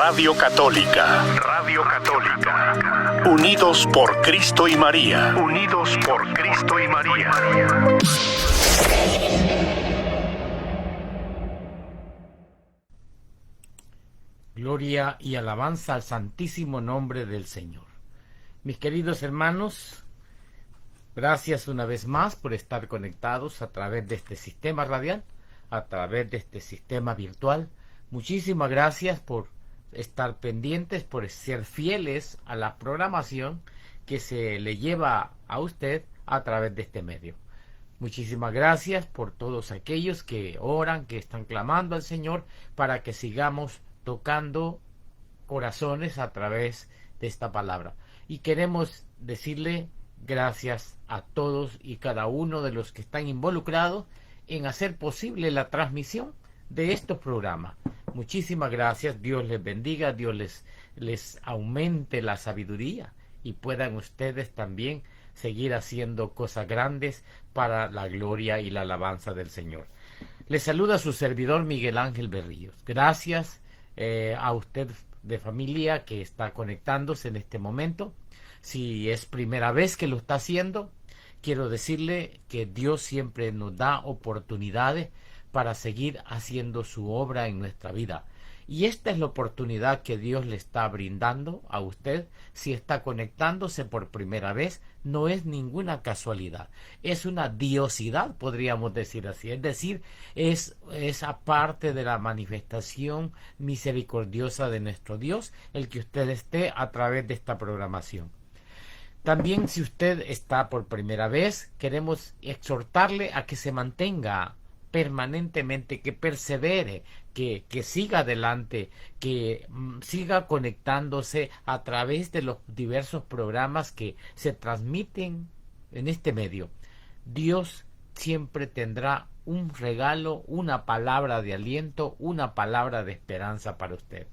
Radio Católica. Radio Católica. Unidos por Cristo y María. Unidos por Cristo y María. Gloria y alabanza al santísimo nombre del Señor. Mis queridos hermanos, gracias una vez más por estar conectados a través de este sistema radial, a través de este sistema virtual. Muchísimas gracias por estar pendientes, por ser fieles a la programación que se le lleva a usted a través de este medio. Muchísimas gracias por todos aquellos que oran, que están clamando al Señor para que sigamos tocando corazones a través de esta palabra. Y queremos decirle gracias a todos y cada uno de los que están involucrados en hacer posible la transmisión de estos programas. Muchísimas gracias, Dios les bendiga, Dios les aumente la sabiduría y puedan ustedes también seguir haciendo cosas grandes para la gloria y la alabanza del Señor. Les saluda su servidor Miguel Ángel Berríos. Gracias a usted de familia que está conectándose en este momento. Si es primera vez que lo está haciendo, quiero decirle que Dios siempre nos da oportunidades para seguir haciendo su obra en nuestra vida. Y esta es la oportunidad que Dios le está brindando a usted. Si está conectándose por primera vez, no es ninguna casualidad. Es una diosidad, podríamos decir así. Es decir, es esa parte de la manifestación misericordiosa de nuestro Dios, el que usted esté a través de esta programación. También, si usted está por primera vez, queremos exhortarle a que se mantenga permanentemente, que persevere, que siga adelante, que siga conectándose a través de los diversos programas que se transmiten en este medio. Dios siempre tendrá un regalo, una palabra de aliento, una palabra de esperanza para usted.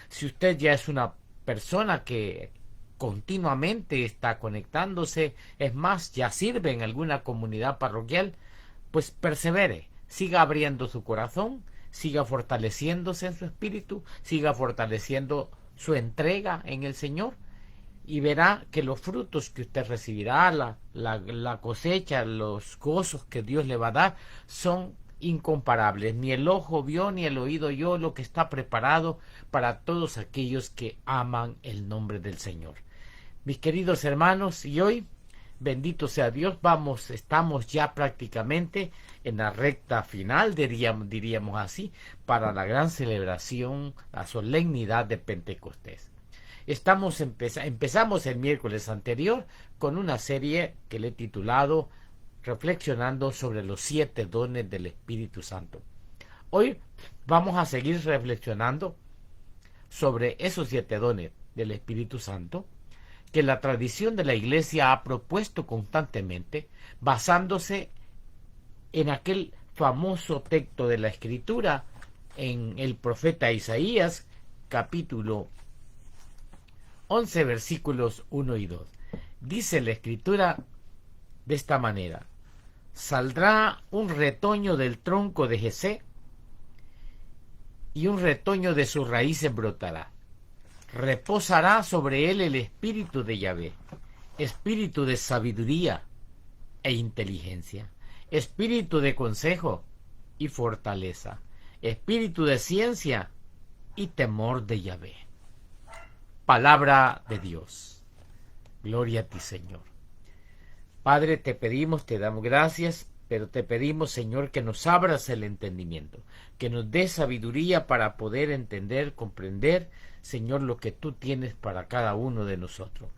Si usted ya es una persona que continuamente está conectándose, es más, ya sirve en alguna comunidad parroquial, pues persevere. Siga abriendo su corazón, siga fortaleciéndose en su espíritu, siga fortaleciendo su entrega en el Señor y verá que los frutos que usted recibirá, la cosecha, los gozos que Dios le va a dar son incomparables. Ni el ojo vio ni el oído oyó lo que está preparado para todos aquellos que aman el nombre del Señor. Mis queridos hermanos, y hoy, bendito sea Dios, estamos ya prácticamente en la recta final, diríamos así, para la gran celebración, la solemnidad de Pentecostés. Empezamos el miércoles anterior con una serie que le he titulado Reflexionando sobre los 7 dones del Espíritu Santo. Hoy vamos a seguir reflexionando sobre esos 7 dones del Espíritu Santo que la tradición de la Iglesia ha propuesto constantemente, basándose en aquel famoso texto de la Escritura en el profeta Isaías, capítulo 11, versículos 1 y 2. Dice la Escritura de esta manera: saldrá un retoño del tronco de Jesé, y un retoño de sus raíces brotará. Reposará sobre él el espíritu de Yahvé, espíritu de sabiduría e inteligencia, espíritu de consejo y fortaleza, espíritu de ciencia y temor de Yahvé. Palabra de Dios. Gloria a ti, Señor. Padre, te pedimos, te damos gracias, pero te pedimos, Señor, que nos abras el entendimiento, que nos des sabiduría para poder entender, comprender, Señor, lo que tú tienes para cada uno de nosotros.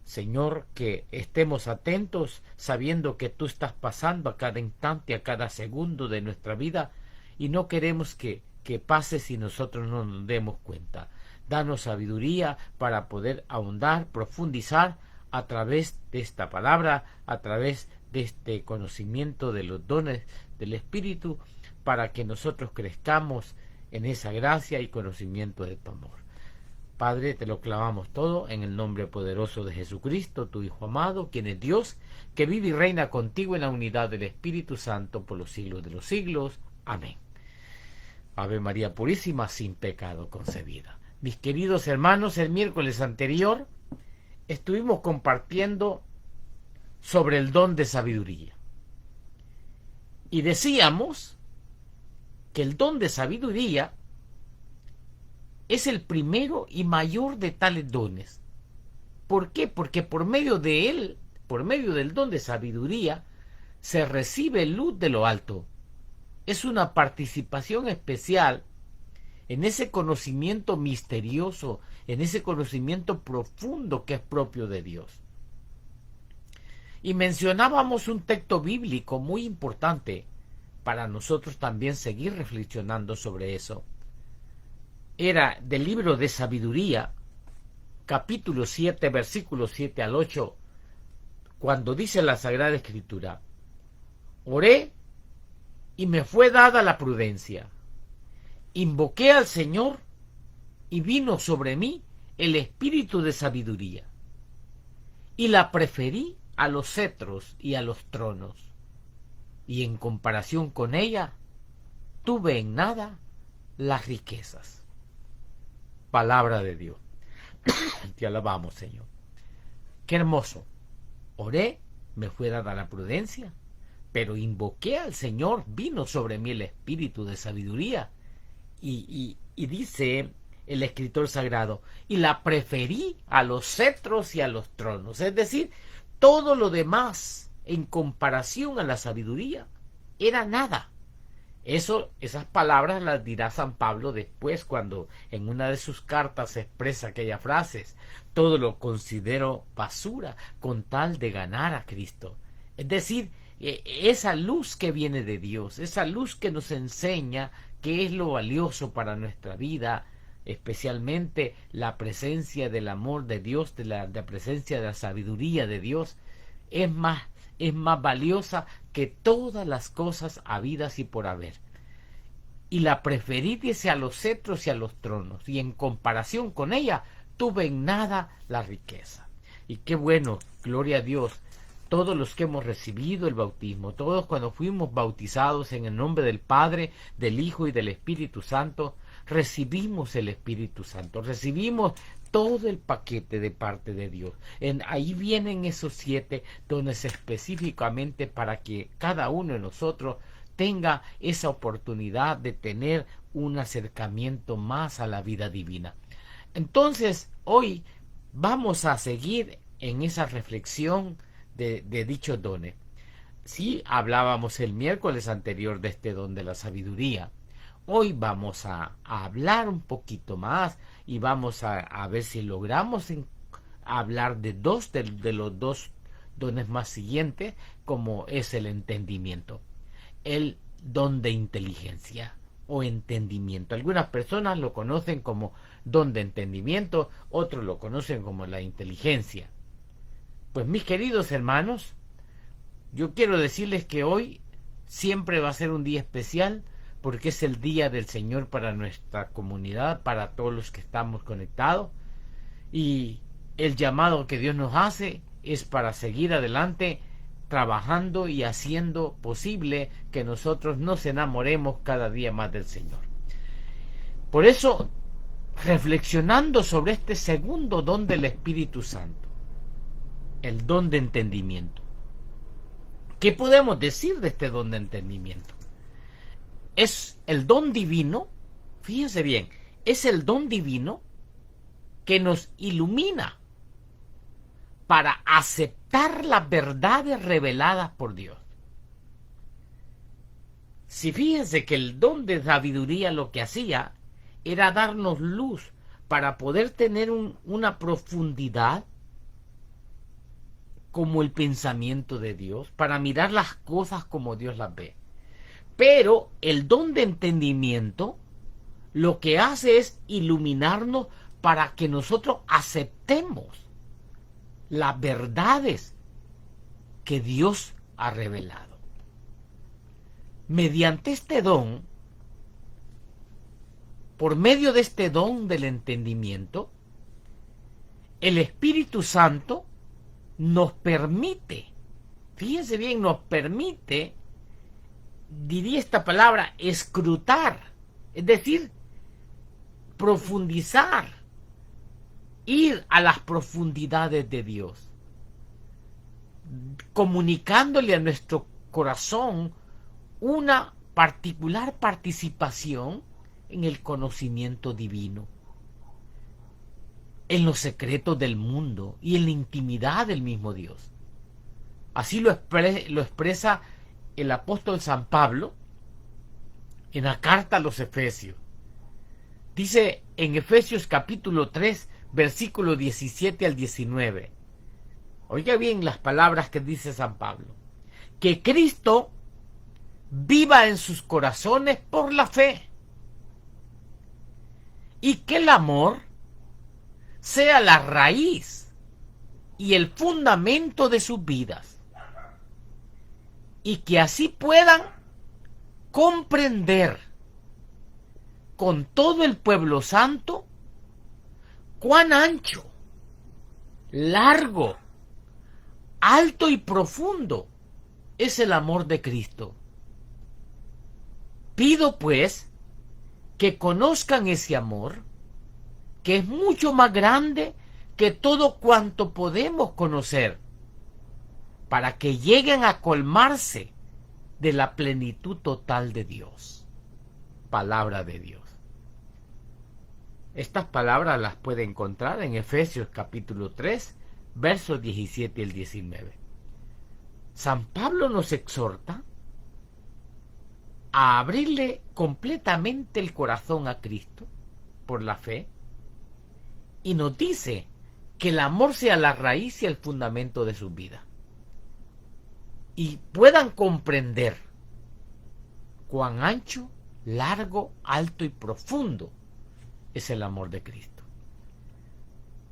Señor, que estemos atentos, sabiendo que tú estás pasando a cada instante, a cada segundo de nuestra vida, y no queremos que pase si nosotros no nos demos cuenta. Danos sabiduría para poder ahondar, profundizar a través de esta palabra, a través de este conocimiento de los dones del Espíritu, para que nosotros crezcamos en esa gracia y conocimiento de tu amor. Padre, te lo clamamos todo en el nombre poderoso de Jesucristo, tu Hijo amado, quien es Dios, que vive y reina contigo en la unidad del Espíritu Santo por los siglos de los siglos. Amén. Ave María Purísima, sin pecado concebida. Mis queridos hermanos, el miércoles anterior estuvimos compartiendo sobre el don de sabiduría. Y decíamos que el don de sabiduría es el primero y mayor de tales dones. ¿Por qué? Porque por medio de él, por medio del don de sabiduría, se recibe luz de lo alto. Es una participación especial en ese conocimiento misterioso, en ese conocimiento profundo que es propio de Dios. Y mencionábamos un texto bíblico muy importante para nosotros también seguir reflexionando sobre eso. Era del libro de Sabiduría, capítulo 7, versículos 7 al 8, cuando dice la Sagrada Escritura: oré y me fue dada la prudencia. Invoqué al Señor y vino sobre mí el espíritu de sabiduría. Y la preferí a los cetros y a los tronos. Y en comparación con ella, tuve en nada las riquezas. Palabra de Dios. Te alabamos, Señor. Qué hermoso. Oré, me fue dada la prudencia, pero invoqué al Señor, vino sobre mí el espíritu de sabiduría. Y dice el escritor sagrado, y la preferí a los cetros y a los tronos. Es decir, todo lo demás en comparación a la sabiduría era nada. Esas palabras las dirá San Pablo después, cuando en una de sus cartas expresa aquellas frases: todo lo considero basura con tal de ganar a Cristo. Es decir, esa luz que viene de Dios, esa luz que nos enseña qué es lo valioso para nuestra vida, especialmente la presencia del amor de Dios, de la presencia de la sabiduría de Dios, es más valiosa que todas las cosas habidas y por haber. Y la preferí, dice, a los cetros y a los tronos, y en comparación con ella tuve en nada la riqueza. Y qué bueno, gloria a Dios, todos los que hemos recibido el bautismo, todos cuando fuimos bautizados en el nombre del Padre, del Hijo y del Espíritu Santo, recibimos el Espíritu Santo, recibimos todo el paquete de parte de Dios. Ahí vienen esos 7 dones específicamente para que cada uno de nosotros tenga esa oportunidad de tener un acercamiento más a la vida divina. Entonces, hoy vamos a seguir en esa reflexión de dichos dones. Sí, hablábamos el miércoles anterior de este don de la sabiduría. Hoy vamos a hablar un poquito más y vamos a ver si logramos hablar de dos de los 2 dones más siguientes, como es el entendimiento, el don de inteligencia o entendimiento. Algunas personas lo conocen como don de entendimiento, otros lo conocen como la inteligencia. Pues mis queridos hermanos, yo quiero decirles que hoy siempre va a ser un día especial, porque es el día del Señor para nuestra comunidad, para todos los que estamos conectados, y el llamado que Dios nos hace es para seguir adelante trabajando y haciendo posible que nosotros nos enamoremos cada día más del Señor. Por eso, reflexionando sobre este segundo don del Espíritu Santo, el don de entendimiento, ¿qué podemos decir de este don de entendimiento? Es el don divino, fíjense bien, es el don divino que nos ilumina para aceptar las verdades reveladas por Dios. Si fíjense que el don de sabiduría lo que hacía era darnos luz para poder tener una profundidad como el pensamiento de Dios, para mirar las cosas como Dios las ve. Pero el don de entendimiento lo que hace es iluminarnos para que nosotros aceptemos las verdades que Dios ha revelado. Mediante este don, por medio de este don del entendimiento, el Espíritu Santo nos permite, fíjense bien, nos permite, diría esta palabra, escrutar, es decir, profundizar, ir a las profundidades de Dios, comunicándole a nuestro corazón una particular participación en el conocimiento divino, en los secretos del mundo y en la intimidad del mismo Dios. Así lo expresa el apóstol San Pablo en la carta a los Efesios. Dice en Efesios capítulo 3, versículo 17 al 19. Oiga bien las palabras que dice San Pablo. Que Cristo viva en sus corazones por la fe, y que el amor sea la raíz y el fundamento de sus vidas, y que así puedan comprender con todo el pueblo santo cuán ancho, largo, alto y profundo es el amor de Cristo. Pido pues que conozcan ese amor, que es mucho más grande que todo cuanto podemos conocer, para que lleguen a colmarse de la plenitud total de Dios. Palabra de Dios. Estas palabras las puede encontrar en Efesios capítulo 3, versos 17 al 19. San Pablo nos exhorta a abrirle completamente el corazón a Cristo por la fe, y nos dice que el amor sea la raíz y el fundamento de su vida, y puedan comprender cuán ancho, largo, alto y profundo es el amor de Cristo.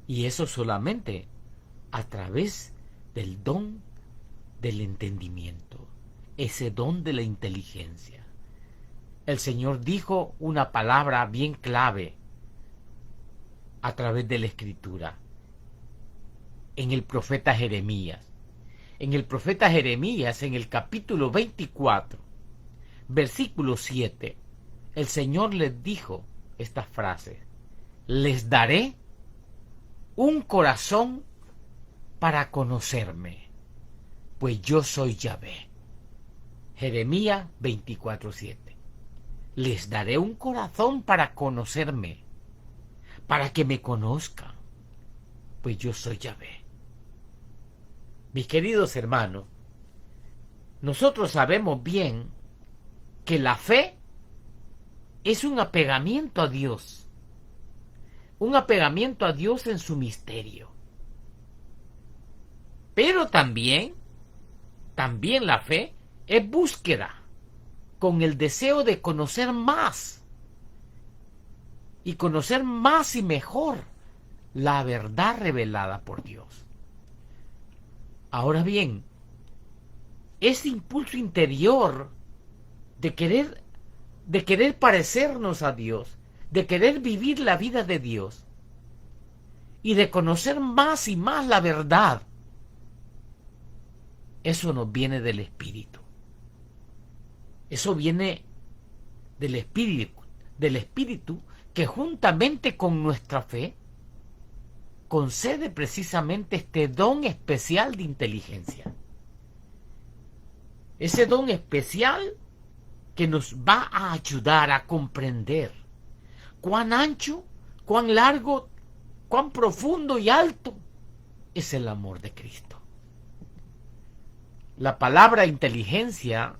Y eso solamente a través del don del entendimiento, ese don de la inteligencia. El Señor dijo una palabra bien clave a través de la Escritura en el profeta Jeremías. En el profeta Jeremías, en el capítulo 24, versículo 7, el Señor les dijo estas frases: les daré un corazón para conocerme, pues yo soy Yahvé. Jeremías 24:7. Les daré un corazón para conocerme, para que me conozcan, pues yo soy Yahvé. Mis queridos hermanos, nosotros sabemos bien que la fe es un apegamiento a Dios, un apegamiento a Dios en su misterio. Pero también la fe es búsqueda, con el deseo de conocer más, y conocer más y mejor la verdad revelada por Dios. Ahora bien, ese impulso interior de querer parecernos a Dios, de querer vivir la vida de Dios y de conocer más y más la verdad, eso nos viene del Espíritu. Eso viene del Espíritu que juntamente con nuestra fe concede precisamente este don especial de inteligencia. Ese don especial que nos va a ayudar a comprender cuán ancho, cuán largo, cuán profundo y alto es el amor de Cristo. La palabra inteligencia,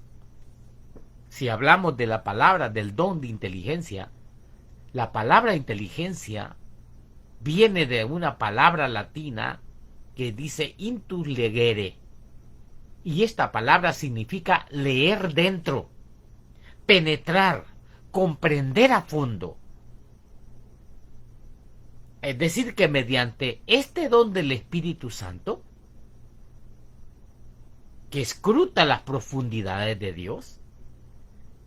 si hablamos de la palabra del don de inteligencia, la palabra inteligencia viene de una palabra latina que dice intus legere, y esta palabra significa leer dentro, penetrar, comprender a fondo. Es decir, que mediante este don del Espíritu Santo, que escruta las profundidades de Dios,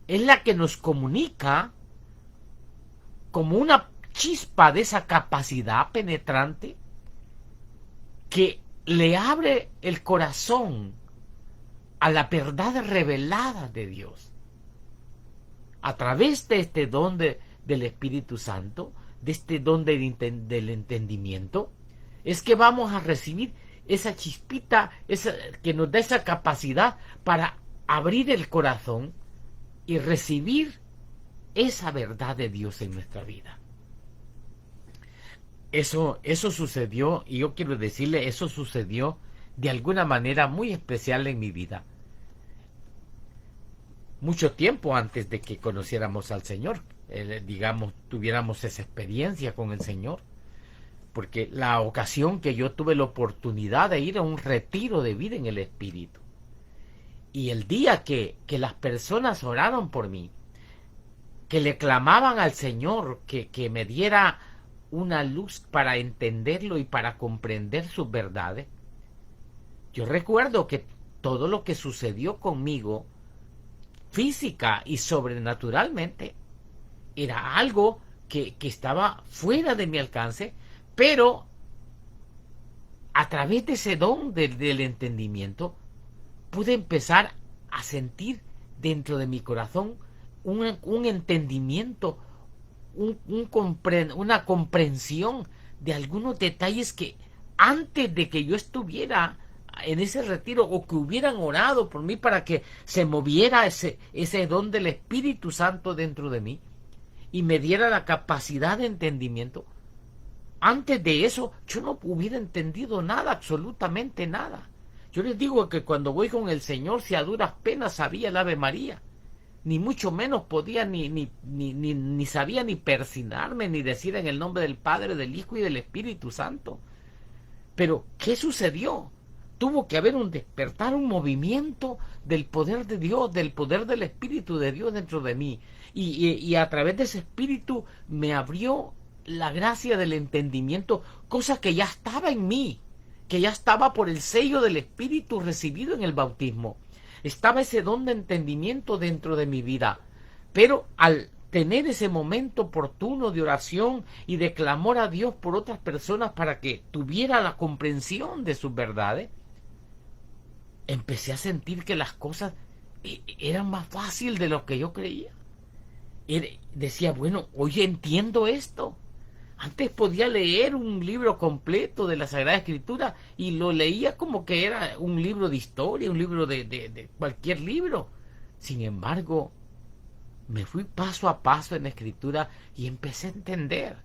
es la que nos comunica como una chispa de esa capacidad penetrante que le abre el corazón a la verdad revelada de Dios. A través de este don del Espíritu Santo, de este don del entendimiento es que vamos a recibir esa chispita que nos da esa capacidad para abrir el corazón y recibir esa verdad de Dios en nuestra vida. Eso sucedió, y yo quiero decirle, eso sucedió de alguna manera muy especial en mi vida. Mucho tiempo antes de que conociéramos al Señor, digamos, tuviéramos esa experiencia con el Señor. Porque la ocasión que yo tuve la oportunidad de ir a un retiro de vida en el Espíritu, y el día que las personas oraron por mí, que le clamaban al Señor que me diera una luz para entenderlo y para comprender sus verdades, yo recuerdo que todo lo que sucedió conmigo, física y sobrenaturalmente, era algo que estaba fuera de mi alcance, pero a través de ese don del entendimiento, pude empezar a sentir dentro de mi corazón un entendimiento, una comprensión de algunos detalles que antes de que yo estuviera en ese retiro, o que hubieran orado por mí para que se moviera ese don del Espíritu Santo dentro de mí y me diera la capacidad de entendimiento. Antes de eso, yo no hubiera entendido nada, absolutamente nada. Yo les digo que cuando voy con el Señor, si a duras penas sabía el Ave María, ni mucho menos podía ni sabía ni persignarme, ni decir en el nombre del Padre, del Hijo y del Espíritu Santo. Pero, ¿qué sucedió? Tuvo que haber un despertar, un movimiento del poder de Dios, del poder del Espíritu de Dios dentro de mí. Y a través de ese Espíritu me abrió la gracia del entendimiento, cosa que ya estaba en mí, que ya estaba por el sello del Espíritu recibido en el bautismo. Estaba ese don de entendimiento dentro de mi vida. Pero al tener ese momento oportuno de oración y de clamor a Dios por otras personas para que tuviera la comprensión de sus verdades, empecé a sentir que las cosas eran más fáciles de lo que yo creía. Decía, bueno, hoy entiendo esto. Antes podía leer un libro completo de la Sagrada Escritura y lo leía como que era un libro de historia, un libro de cualquier libro. Sin embargo, me fui paso a paso en la Escritura y empecé a entender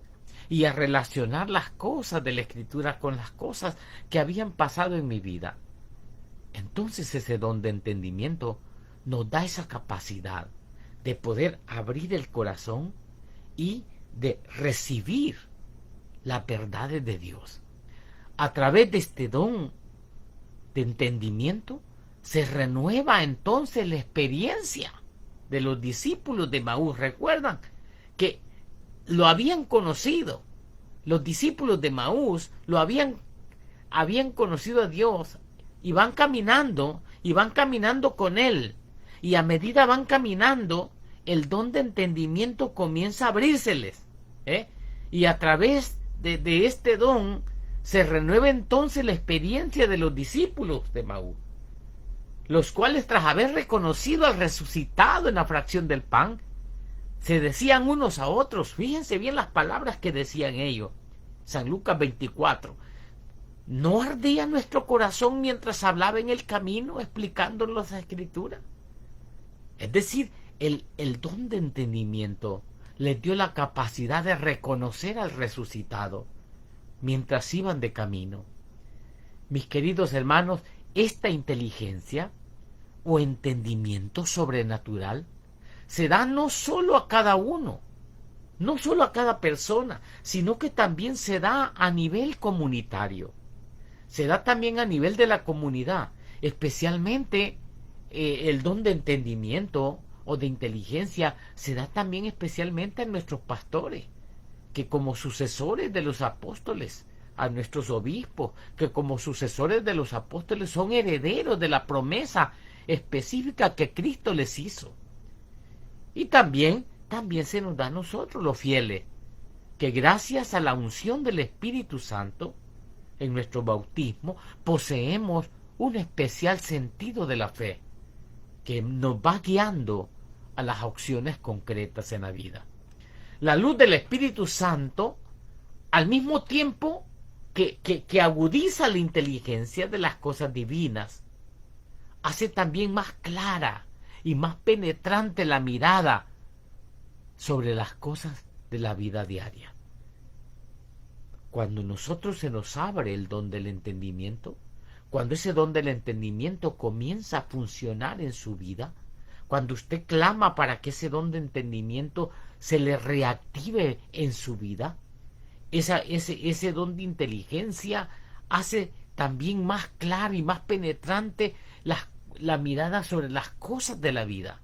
y a relacionar las cosas de la Escritura con las cosas que habían pasado en mi vida. Entonces ese don de entendimiento nos da esa capacidad de poder abrir el corazón y de recibir las verdades de Dios. A través de este don de entendimiento se renueva entonces la experiencia de los discípulos de Maús. Recuerdan que lo habían conocido. Los discípulos de Maús habían conocido a Dios y van caminando con Él. Y a medida van caminando, el don de entendimiento comienza a abrírseles. Y a través de este don se renueva entonces la experiencia de los discípulos de Maús, los cuales, tras haber reconocido al resucitado en la fracción del pan, se decían unos a otros, fíjense bien las palabras que decían ellos, San Lucas 24, ¿no ardía nuestro corazón mientras hablaba en el camino explicándonos las Escrituras? Es decir, el don de entendimiento les dio la capacidad de reconocer al resucitado mientras iban de camino. Mis queridos hermanos, esta inteligencia o entendimiento sobrenatural se da no solo a cada uno, no solo a cada persona, sino que también se da a nivel comunitario. Se da también a nivel de la comunidad, especialmente el don de entendimiento o de inteligencia se da también especialmente a nuestros pastores, que como sucesores de los apóstoles, a nuestros obispos, que como sucesores de los apóstoles son herederos de la promesa específica que Cristo les hizo. Y también se nos da a nosotros los fieles, que gracias a la unción del Espíritu Santo, en nuestro bautismo, poseemos un especial sentido de la fe, que nos va guiando a las acciones concretas en la vida. La luz del Espíritu Santo, al mismo tiempo que agudiza la inteligencia de las cosas divinas, hace también más clara y más penetrante la mirada sobre las cosas de la vida diaria. Cuando nosotros se nos abre el don del entendimiento, cuando ese don del entendimiento comienza a funcionar en su vida, cuando usted clama para que ese don de entendimiento se le reactive en su vida, ese don de inteligencia hace también más clara y más penetrante la mirada sobre las cosas de la vida.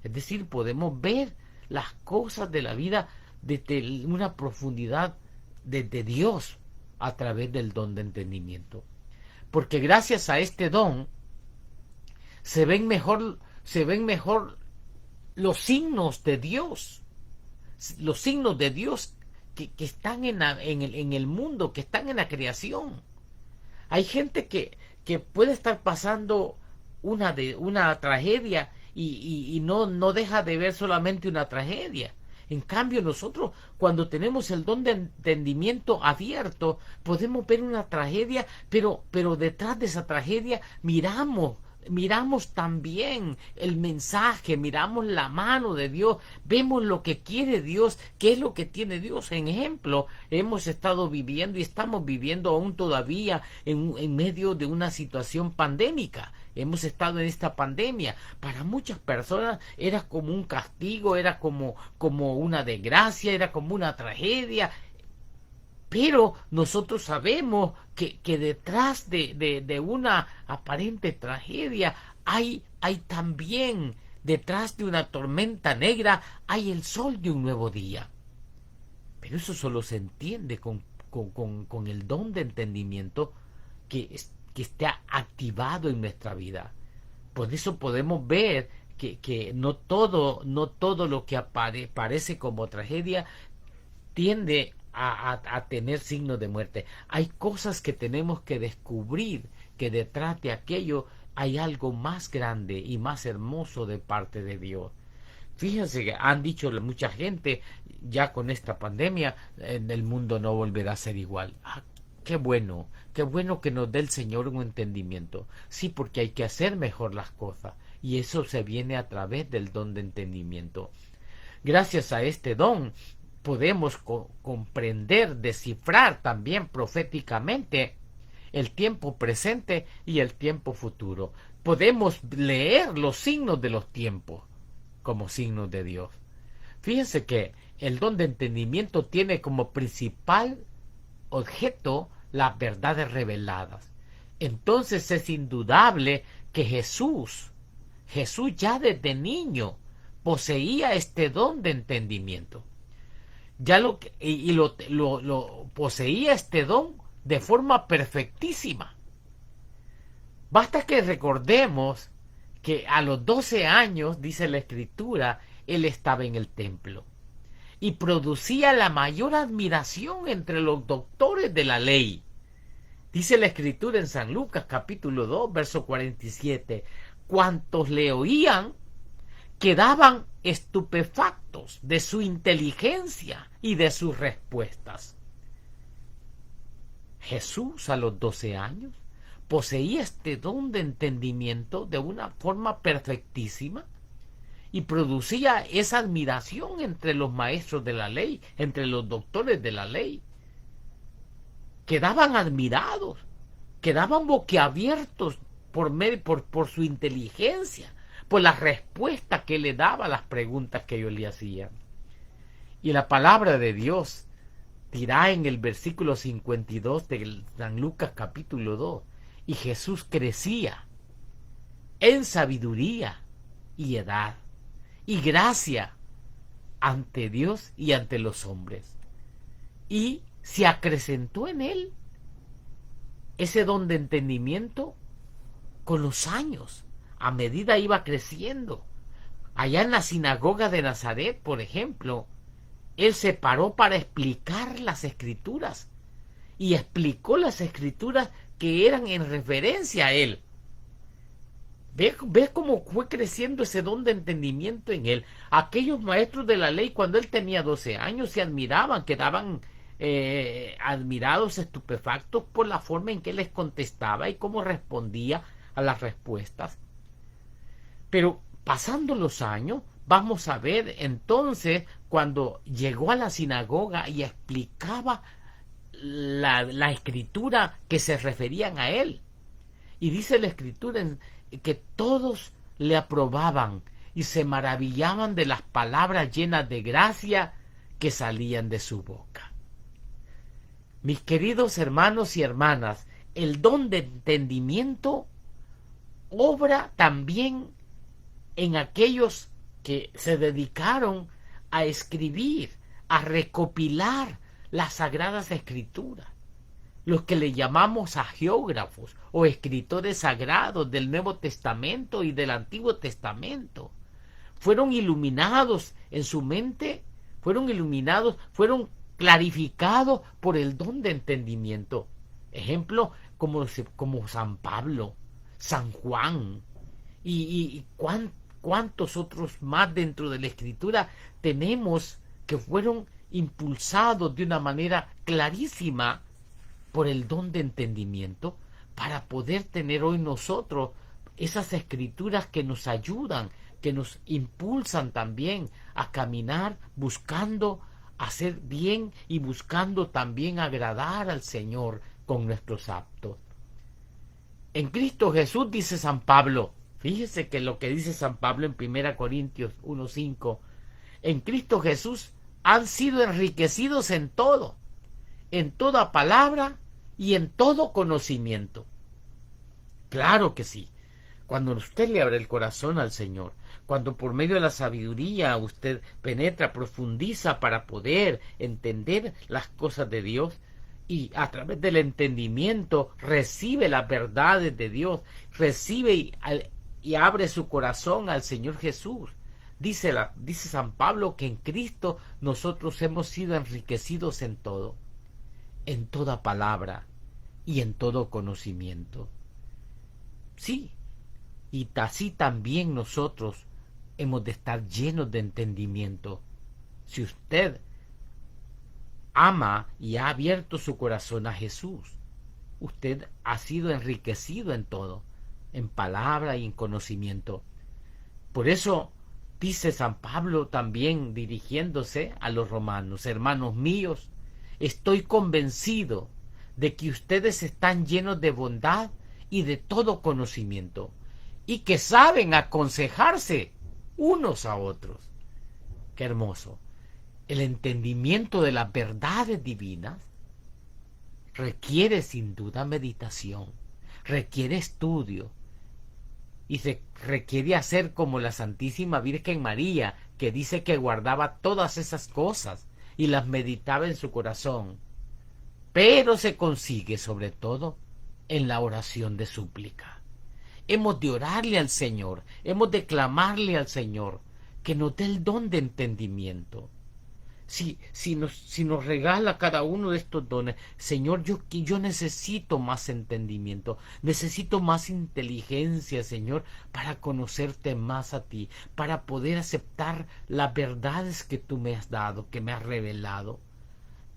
Es decir, podemos ver las cosas de la vida desde una profundidad desde Dios a través del don de entendimiento. Porque gracias a este don se ven mejor los signos de Dios, que están en el mundo, que están en la creación. Hay gente que puede estar pasando una tragedia y no deja de ver solamente una tragedia. En cambio, nosotros, cuando tenemos el don de entendimiento abierto, podemos ver una tragedia, pero detrás de esa tragedia miramos también el mensaje, miramos la mano de Dios, vemos lo que quiere Dios, qué es lo que tiene Dios. En ejemplo, hemos estado viviendo y estamos viviendo aún todavía en medio de una situación pandémica. Hemos estado en esta pandemia. Para muchas personas era como un castigo, era como una desgracia, era como una tragedia. Pero nosotros sabemos que detrás de una aparente tragedia hay también, detrás de una tormenta negra, hay el sol de un nuevo día. Pero eso solo se entiende con el don de entendimiento que esté activado en nuestra vida. Por eso podemos ver que no todo lo que parece como tragedia tiende a tener signos de muerte. Hay cosas que tenemos que descubrir, que detrás de aquello hay algo más grande y más hermoso de parte de Dios. Fíjense que han dicho mucha gente, ya con esta pandemia, el mundo no volverá a ser igual. Qué bueno que nos dé el Señor un entendimiento. Sí, porque hay que hacer mejor las cosas, y eso se viene a través del don de entendimiento. Gracias a este don podemos comprender, descifrar también proféticamente el tiempo presente y el tiempo futuro. Podemos leer los signos de los tiempos como signos de Dios. Fíjense que el don de entendimiento tiene como principal objeto las verdades reveladas. Entonces es indudable que Jesús ya desde niño poseía este don de entendimiento. Lo poseía este don de forma perfectísima. Basta que recordemos que a los 12 años, dice la Escritura, él estaba en el templo y producía la mayor admiración entre los doctores de la ley. Dice la Escritura en San Lucas capítulo 2, verso 47, cuantos le oían quedaban estupefactos de su inteligencia y de sus respuestas. Jesús a los 12 años poseía este don de entendimiento de una forma perfectísima y producía esa admiración entre los maestros de la ley, entre los doctores de la ley. Quedaban admirados, quedaban boquiabiertos por su inteligencia, por las respuestas que le daba a las preguntas que ellos le hacían. Y la palabra de Dios dirá en el versículo 52 de San Lucas capítulo 2, y Jesús crecía en sabiduría y edad y gracia ante Dios y ante los hombres. Y se acrecentó en él ese don de entendimiento con los años, a medida iba creciendo. Allá en la sinagoga de Nazaret, por ejemplo, él se paró para explicar las Escrituras y explicó las Escrituras que eran en referencia a él. Ve cómo fue creciendo ese don de entendimiento en él. Aquellos maestros de la ley, cuando él tenía 12 años, se admiraban, quedaban admirados, estupefactos por la forma en que les contestaba y cómo respondía a las respuestas. Pero pasando los años, vamos a ver entonces cuando llegó a la sinagoga y explicaba la escritura que se referían a él. Y dice la escritura que todos le aprobaban y se maravillaban de las palabras llenas de gracia que salían de su boca. Mis queridos hermanos y hermanas, el don de entendimiento obra también en aquellos que se dedicaron a escribir, a recopilar las sagradas escrituras, los que le llamamos agiógrafos o escritores sagrados del Nuevo Testamento y del Antiguo Testamento. Fueron iluminados en su mente, fueron clarificados por el don de entendimiento. Ejemplo, como San Pablo, San Juan y cuántos otros más dentro de la Escritura tenemos que fueron impulsados de una manera clarísima por el don de entendimiento para poder tener hoy nosotros esas escrituras que nos ayudan, que nos impulsan también a caminar buscando hacer bien y buscando también agradar al Señor con nuestros actos. En Cristo Jesús, dice San Pablo, fíjese que lo que dice San Pablo en 1 Corintios 1:5, en Cristo Jesús han sido enriquecidos en todo, en toda palabra y en todo conocimiento. Claro que sí. Cuando usted le abre el corazón al Señor, cuando por medio de la sabiduría usted penetra, profundiza para poder entender las cosas de Dios, y a través del entendimiento recibe las verdades de Dios, recibe y abre su corazón al Señor Jesús. Dice San Pablo que en Cristo nosotros hemos sido enriquecidos en todo, en toda palabra y en todo conocimiento. Sí, y así también nosotros hemos de estar llenos de entendimiento. Si usted ama y ha abierto su corazón a Jesús, usted ha sido enriquecido en todo, en palabra y en conocimiento. Por eso dice San Pablo también dirigiéndose a los romanos: hermanos míos, estoy convencido de que ustedes están llenos de bondad y de todo conocimiento, y que saben aconsejarse unos a otros. Qué hermoso. El entendimiento de las verdades divinas requiere sin duda meditación, requiere estudio, y se requiere hacer como la Santísima Virgen María, que dice que guardaba todas esas cosas y las meditaba en su corazón. Pero se consigue sobre todo en la oración de súplica. Hemos de orarle al Señor, hemos de clamarle al Señor que nos dé el don de entendimiento. Si nos regala cada uno de estos dones, Señor, yo necesito más entendimiento, necesito más inteligencia, Señor, para conocerte más a ti, para poder aceptar las verdades que tú me has dado, que me has revelado.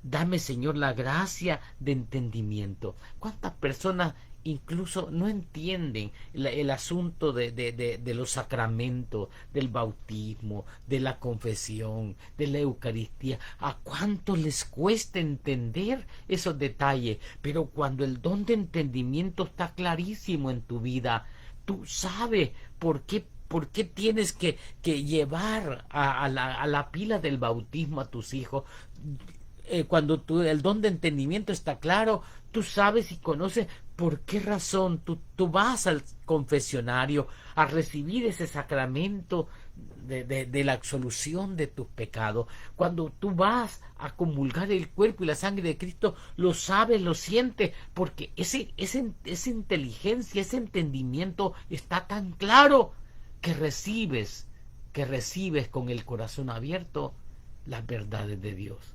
Dame, Señor, la gracia de entendimiento. ¿Cuántas personas incluso no entienden el asunto de los sacramentos, del bautismo, de la confesión, de la Eucaristía? ¿A cuánto les cuesta entender esos detalles? Pero cuando el don de entendimiento está clarísimo en tu vida, tú sabes por qué tienes que llevar a la pila del bautismo a tus hijos. Cuando el don de entendimiento está claro, tú sabes y conoces por qué razón tú vas al confesionario a recibir ese sacramento de la absolución de tus pecados. Cuando tú vas a comulgar el cuerpo y la sangre de Cristo, lo sabes, lo sientes, porque esa inteligencia, ese entendimiento está tan claro que recibes con el corazón abierto las verdades de Dios.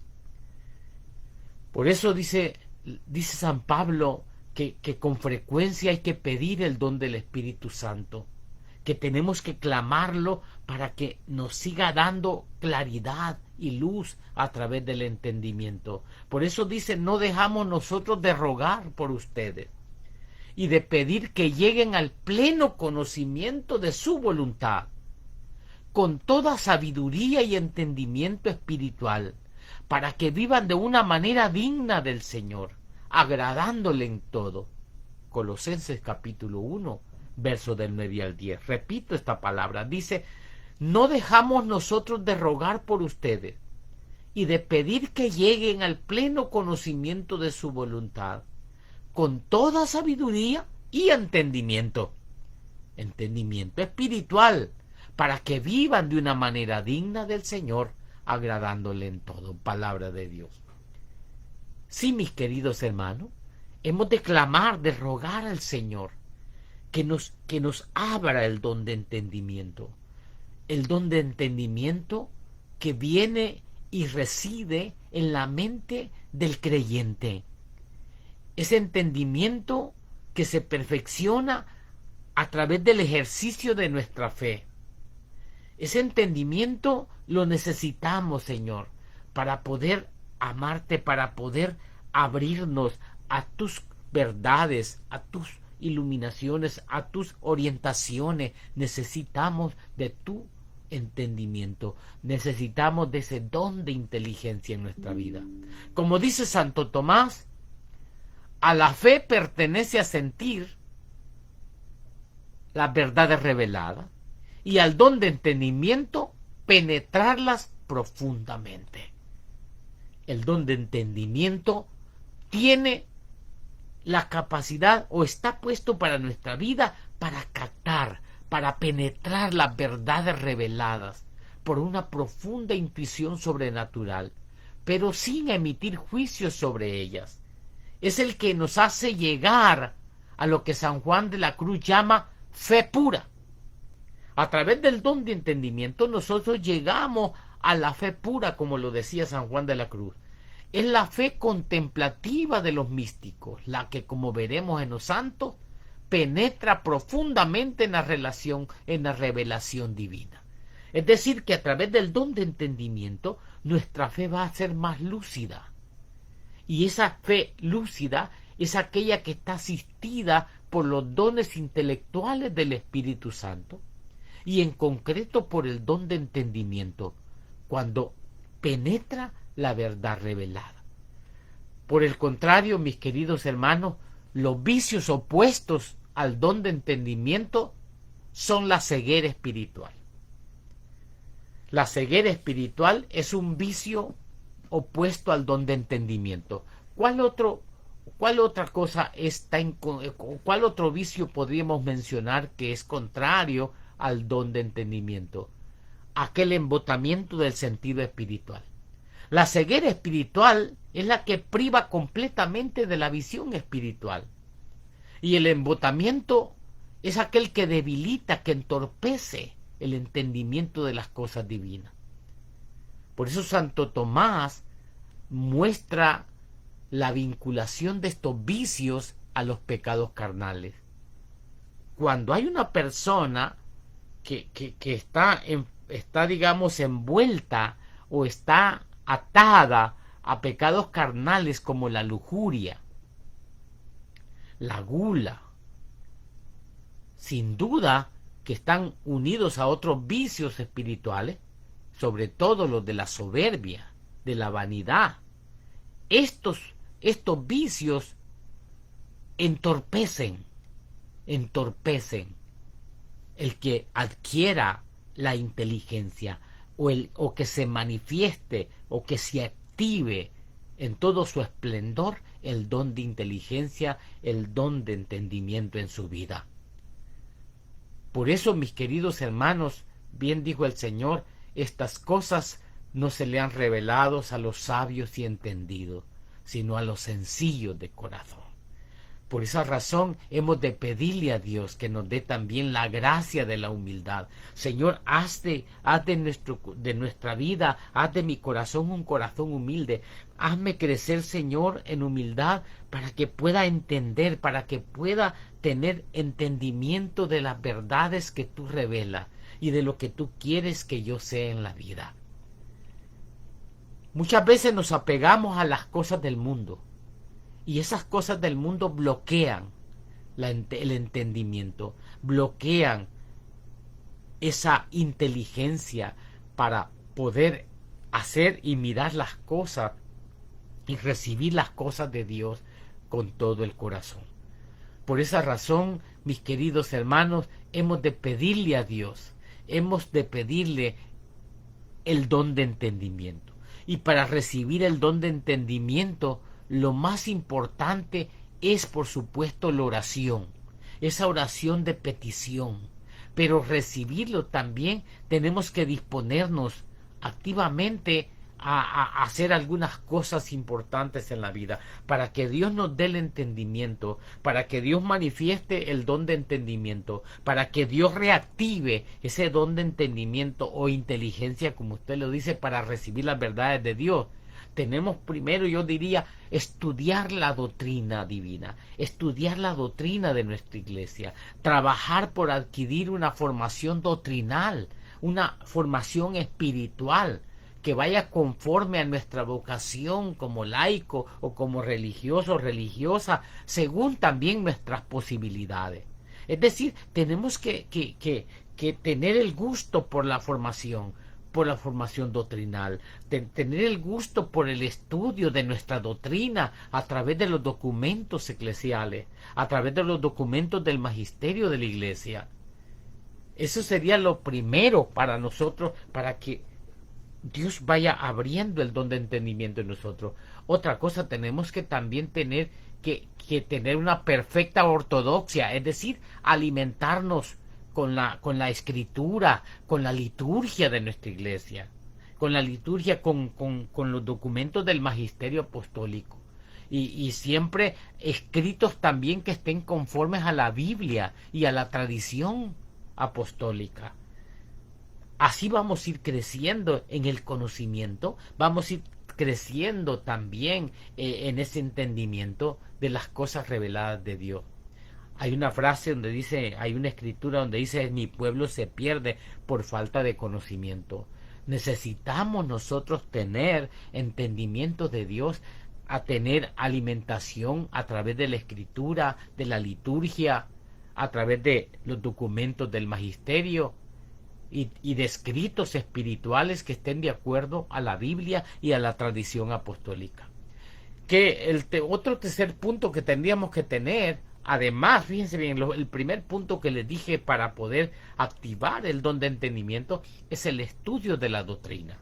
Por eso dice San Pablo que con frecuencia hay que pedir el don del Espíritu Santo. que tenemos que clamarlo para que nos siga dando claridad y luz a través del entendimiento. Por eso dice, no dejamos nosotros de rogar por ustedes y de pedir que lleguen al pleno conocimiento de su voluntad, con toda sabiduría y entendimiento espiritual, para que vivan de una manera digna del Señor, agradándole en todo. Colosenses capítulo 1, versos del 9 al 10. Repito esta palabra, dice, no dejamos nosotros de rogar por ustedes y de pedir que lleguen al pleno conocimiento de su voluntad, con toda sabiduría y entendimiento. Entendimiento espiritual, para que vivan de una manera digna del Señor, agradándole en todo. Palabra de Dios. Sí, mis queridos hermanos, hemos de clamar, de rogar al Señor que nos abra el don de entendimiento. El don de entendimiento que viene y reside en la mente del creyente. Ese entendimiento que se perfecciona a través del ejercicio de nuestra fe. Ese entendimiento lo necesitamos, Señor, para poder amarte, para poder abrirnos a tus verdades, a tus iluminaciones, a tus orientaciones. Necesitamos de tu entendimiento, necesitamos de ese don de inteligencia en nuestra vida. Como dice Santo Tomás, a la fe pertenece a sentir las verdades reveladas y al don de entendimiento penetrarlas profundamente. El don de entendimiento tiene la capacidad o está puesto para nuestra vida para captar, para penetrar las verdades reveladas por una profunda intuición sobrenatural, pero sin emitir juicios sobre ellas. Es el que nos hace llegar a lo que San Juan de la Cruz llama fe pura. A través del don de entendimiento nosotros llegamos a la fe pura, como lo decía San Juan de la Cruz. Es la fe contemplativa de los místicos, la que, como veremos en los santos, penetra profundamente en la relación, en la revelación divina. Es decir, que a través del don de entendimiento, nuestra fe va a ser más lúcida. Y esa fe lúcida es aquella que está asistida por los dones intelectuales del Espíritu Santo, y en concreto por el don de entendimiento, cuando penetra la verdad revelada. Por el contrario, mis queridos hermanos, los vicios opuestos al don de entendimiento son la ceguera espiritual. La ceguera espiritual es un vicio opuesto al don de entendimiento. ¿Cuál otra cosa cuál otro vicio podríamos mencionar que es contrario al don de entendimiento? Aquel embotamiento del sentido espiritual. La ceguera espiritual es la que priva completamente de la visión espiritual. Y el embotamiento es aquel que debilita, que entorpece el entendimiento de las cosas divinas. Por eso Santo Tomás muestra la vinculación de estos vicios a los pecados carnales. Cuando hay una persona que está, digamos, envuelta o está atada a pecados carnales como la lujuria, la gula, sin duda que están unidos a otros vicios espirituales, sobre todo los de la soberbia, de la vanidad. Estos vicios entorpecen el que adquiera la inteligencia o que se manifieste o que se active en todo su esplendor el don de inteligencia, el don de entendimiento en su vida. Por eso, mis queridos hermanos, bien dijo el Señor, estas cosas no se le han revelado a los sabios y entendidos, sino a los sencillos de corazón. Por esa razón hemos de pedirle a Dios que nos dé también la gracia de la humildad. Señor, haz de nuestra vida, haz de mi corazón un corazón humilde. Hazme crecer, Señor, en humildad para que pueda entender, para que pueda tener entendimiento de las verdades que tú revelas y de lo que tú quieres que yo sea en la vida. Muchas veces nos apegamos a las cosas del mundo. Y esas cosas del mundo bloquean el entendimiento, bloquean esa inteligencia para poder hacer y mirar las cosas y recibir las cosas de Dios con todo el corazón. Por esa razón, mis queridos hermanos, hemos de pedirle a Dios, hemos de pedirle el don de entendimiento. Y para recibir el don de entendimiento, lo más importante es, por supuesto, la oración, esa oración de petición. Pero recibirlo también tenemos que disponernos activamente a hacer algunas cosas importantes en la vida, para que Dios nos dé el entendimiento, para que Dios manifieste el don de entendimiento, para que Dios reactive ese don de entendimiento o inteligencia, como usted lo dice, para recibir las verdades de Dios. Tenemos primero, yo diría, estudiar la doctrina divina, estudiar la doctrina de nuestra iglesia, trabajar por adquirir una formación doctrinal, una formación espiritual que vaya conforme a nuestra vocación como laico o como religioso o religiosa, según también nuestras posibilidades. Es decir, tenemos que tener el gusto por la formación doctrinal, tener el gusto por el estudio de nuestra doctrina a través de los documentos eclesiales, a través de los documentos del magisterio de la iglesia. Eso sería lo primero para nosotros, para que Dios vaya abriendo el don de entendimiento en nosotros. Otra cosa, tenemos que también tener que tener una perfecta ortodoxia, es decir, alimentarnos con la escritura, con la liturgia de nuestra iglesia, con la liturgia, con los documentos del magisterio apostólico, y siempre escritos también que estén conformes a la Biblia y a la tradición apostólica. Así vamos a ir creciendo en el conocimiento, vamos a ir creciendo también en ese entendimiento de las cosas reveladas de Dios. Hay una frase donde dice, hay una escritura donde dice: mi pueblo se pierde por falta de conocimiento. Necesitamos nosotros tener entendimiento de Dios, a tener alimentación a través de la escritura, de la liturgia, a través de los documentos del magisterio y de escritos espirituales que estén de acuerdo a la Biblia y a la tradición apostólica. Que otro tercer punto que tendríamos que tener, además, fíjense bien, el primer punto que les dije para poder activar el don de entendimiento es el estudio de la doctrina.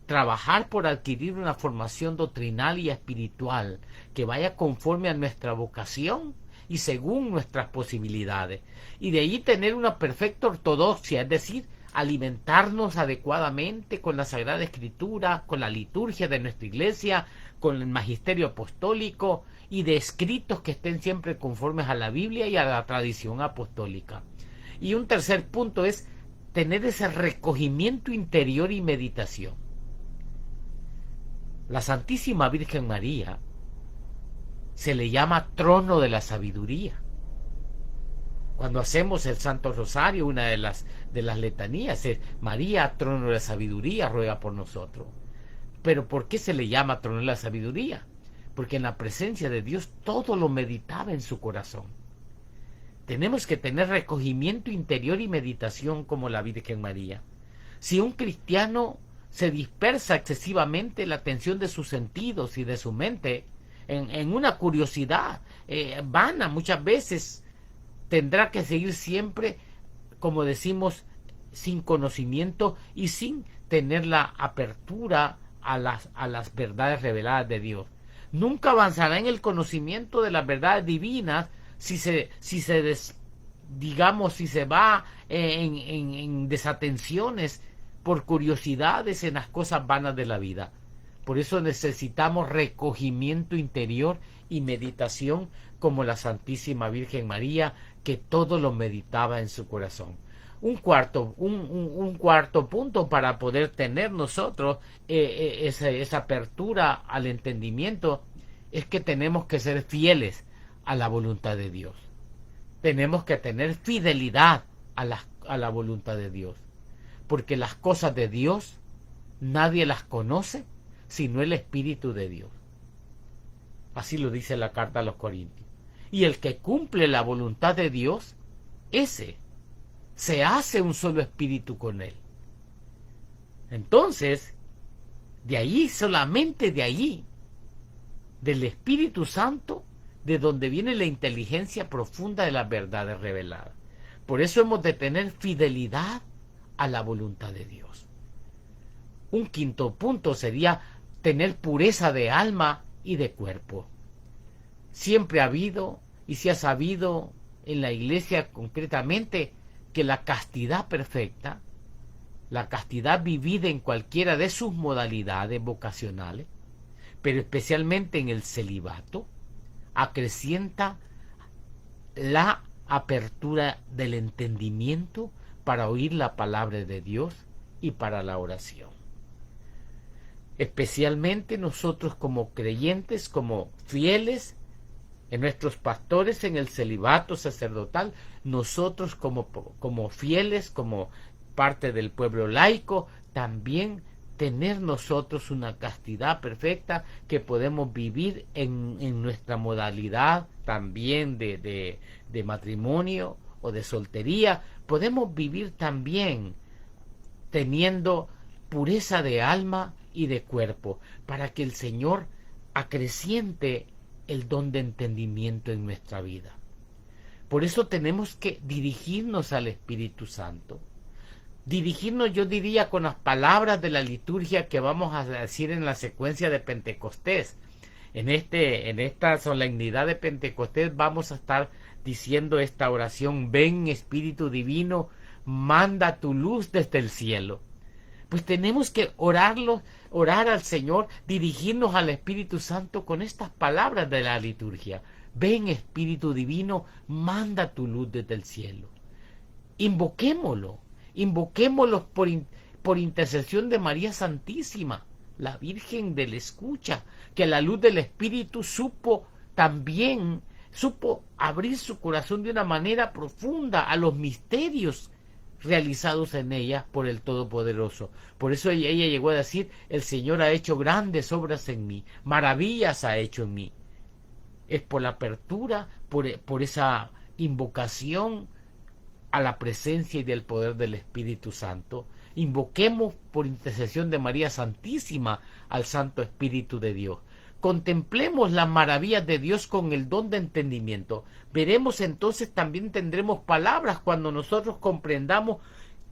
Trabajar por adquirir una formación doctrinal y espiritual que vaya conforme a nuestra vocación y según nuestras posibilidades. Y de ahí tener una perfecta ortodoxia, es decir, alimentarnos adecuadamente con la Sagrada Escritura, con la liturgia de nuestra iglesia, con el magisterio apostólico y de escritos que estén siempre conformes a la Biblia y a la tradición apostólica. Y un tercer punto es tener ese recogimiento interior y meditación. La Santísima Virgen María se le llama trono de la sabiduría. Cuando hacemos el Santo Rosario, una de las letanías es: María, trono de la sabiduría, ruega por nosotros. Pero ¿por qué se le llama trono de la sabiduría? Porque en la presencia de Dios todo lo meditaba en su corazón. Tenemos que tener recogimiento interior y meditación como la Virgen María. Si un cristiano se dispersa excesivamente la atención de sus sentidos y de su mente en una curiosidad vana, muchas veces tendrá que seguir siempre, como decimos, sin conocimiento y sin tener la apertura a las verdades reveladas de Dios. Nunca avanzará en el conocimiento de las verdades divinas si se va en desatenciones por curiosidades en las cosas vanas de la vida. Por eso necesitamos recogimiento interior y meditación como la Santísima Virgen María, que todo lo meditaba en su corazón. Un cuarto punto para poder tener nosotros esa apertura al entendimiento es que tenemos que ser fieles a la voluntad de Dios. Tenemos que tener fidelidad a la voluntad de Dios. Porque las cosas de Dios nadie las conoce sino el Espíritu de Dios. Así lo dice la carta a los Corintios. Y el que cumple la voluntad de Dios, ese se hace un solo espíritu con él. Entonces, de ahí, solamente de ahí, del Espíritu Santo, de donde viene la inteligencia profunda de las verdades reveladas. Por eso hemos de tener fidelidad a la voluntad de Dios. Un quinto punto sería tener pureza de alma y de cuerpo. Siempre ha habido y se ha sabido en la Iglesia concretamente que la castidad perfecta, la castidad vivida en cualquiera de sus modalidades vocacionales, pero especialmente en el celibato, acrecienta la apertura del entendimiento para oír la palabra de Dios y para la oración. Especialmente nosotros como creyentes, como fieles, en nuestros pastores en el celibato sacerdotal, nosotros como fieles, como parte del pueblo laico, también tener nosotros una castidad perfecta que podemos vivir en nuestra modalidad también de matrimonio o de soltería. Podemos vivir también teniendo pureza de alma y de cuerpo, para que el Señor acreciente el don de entendimiento en nuestra vida. Por eso tenemos que dirigirnos al Espíritu Santo. Dirigirnos, yo diría, con las palabras de la liturgia que vamos a decir en la secuencia de Pentecostés. En esta solemnidad de Pentecostés vamos a estar diciendo esta oración: ven Espíritu Divino, manda tu luz desde el cielo. Pues tenemos que orar al Señor, dirigirnos al Espíritu Santo con estas palabras de la liturgia. Ven Espíritu Divino, manda tu luz desde el cielo. Invoquémoslo por intercesión de María Santísima, la Virgen de la Escucha, que la luz del Espíritu supo abrir su corazón de una manera profunda a los misterios realizados en ella por el Todopoderoso. Por eso ella llegó a decir: el Señor ha hecho grandes obras en mí, maravillas ha hecho en mí. Es por la apertura, por esa invocación a la presencia y del poder del Espíritu Santo. Invoquemos por intercesión de María Santísima al Santo Espíritu de Dios. Contemplemos las maravillas de Dios con el don de entendimiento. Veremos entonces, también tendremos palabras cuando nosotros comprendamos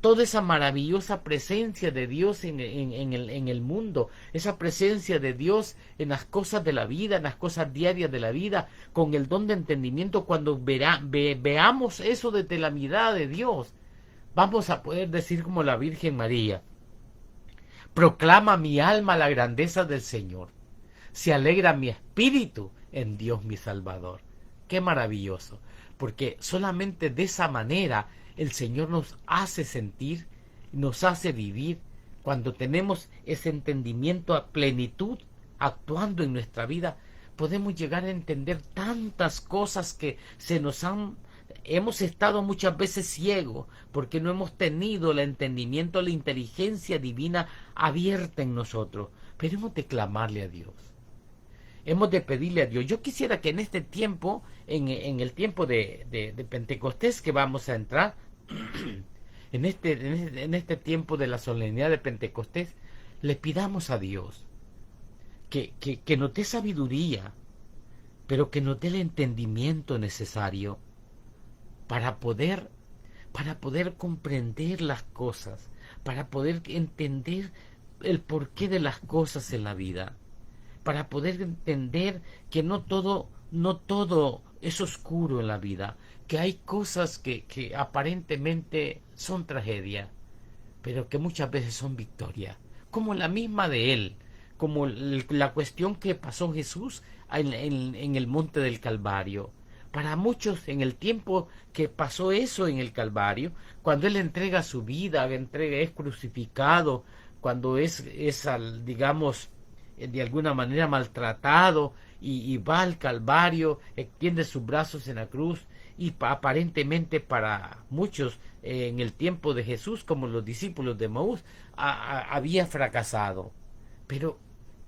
toda esa maravillosa presencia de Dios en el mundo, esa presencia de Dios en las cosas de la vida, en las cosas diarias de la vida, con el don de entendimiento. Cuando veamos eso desde la mirada de Dios, vamos a poder decir como la Virgen María: proclama mi alma la grandeza del Señor, se alegra mi espíritu en Dios mi Salvador. Qué maravilloso, porque solamente de esa manera el Señor nos hace sentir, nos hace vivir, cuando tenemos ese entendimiento a plenitud actuando en nuestra vida. Podemos llegar a entender tantas cosas que hemos estado muchas veces ciegos, porque no hemos tenido el entendimiento, la inteligencia divina abierta en nosotros. Pero hemos de clamarle a Dios. Hemos de pedirle a Dios. Yo quisiera que en este tiempo, en el tiempo de Pentecostés que vamos a entrar, en este tiempo de la solemnidad de Pentecostés, le pidamos a Dios que nos dé sabiduría, pero que nos dé el entendimiento necesario para poder comprender las cosas, para poder entender el porqué de las cosas en la vida, para poder entender que no todo es oscuro en la vida, que hay cosas que aparentemente son tragedia, pero que muchas veces son victoria, como la misma de Él, como la cuestión que pasó Jesús en el monte del Calvario. Para muchos, en el tiempo que pasó eso en el Calvario, cuando Él entrega su vida, es crucificado, cuando es digamos, de alguna manera maltratado, y va al Calvario, extiende sus brazos en la cruz, y aparentemente para muchos en el tiempo de Jesús, como los discípulos de Emaús, había fracasado. Pero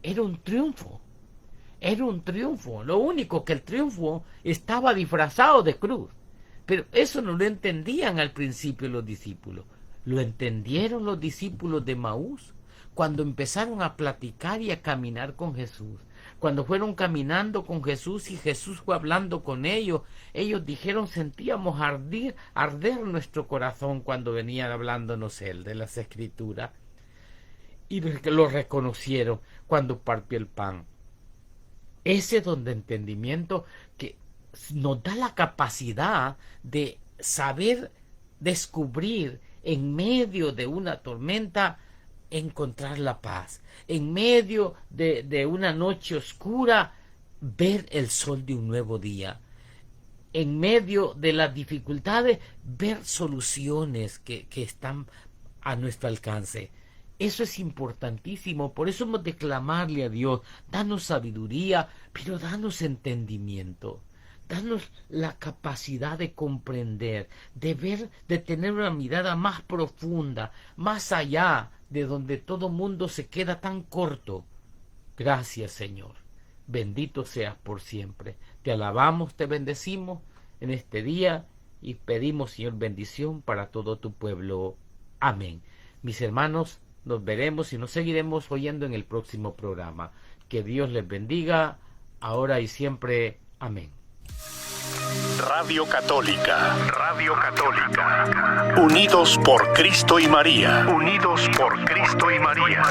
era un triunfo. Era un triunfo. Lo único que el triunfo estaba disfrazado de cruz. Pero eso no lo entendían al principio los discípulos. Lo entendieron los discípulos de Emaús cuando empezaron a platicar y a caminar con Jesús. Cuando fueron caminando con Jesús y Jesús fue hablando con ellos, ellos dijeron: sentíamos arder nuestro corazón cuando venían hablándonos Él de las Escrituras. Y lo reconocieron cuando partió el pan. Ese don de entendimiento que nos da la capacidad de saber descubrir en medio de una tormenta, encontrar la paz. En medio de una noche oscura, ver el sol de un nuevo día. En medio de las dificultades, ver soluciones que están a nuestro alcance. Eso es importantísimo. Por eso hemos de clamarle a Dios: danos sabiduría, pero danos entendimiento. Danos la capacidad de comprender, de ver, de tener una mirada más profunda, más allá de donde todo mundo se queda tan corto. Gracias, Señor. Bendito seas por siempre. Te alabamos, te bendecimos en este día y pedimos, Señor, bendición para todo tu pueblo. Amén. Mis hermanos, nos veremos y nos seguiremos oyendo en el próximo programa. Que Dios les bendiga, ahora y siempre. Amén. Radio Católica. Radio Católica. Unidos por Cristo y María. Unidos por Cristo y María.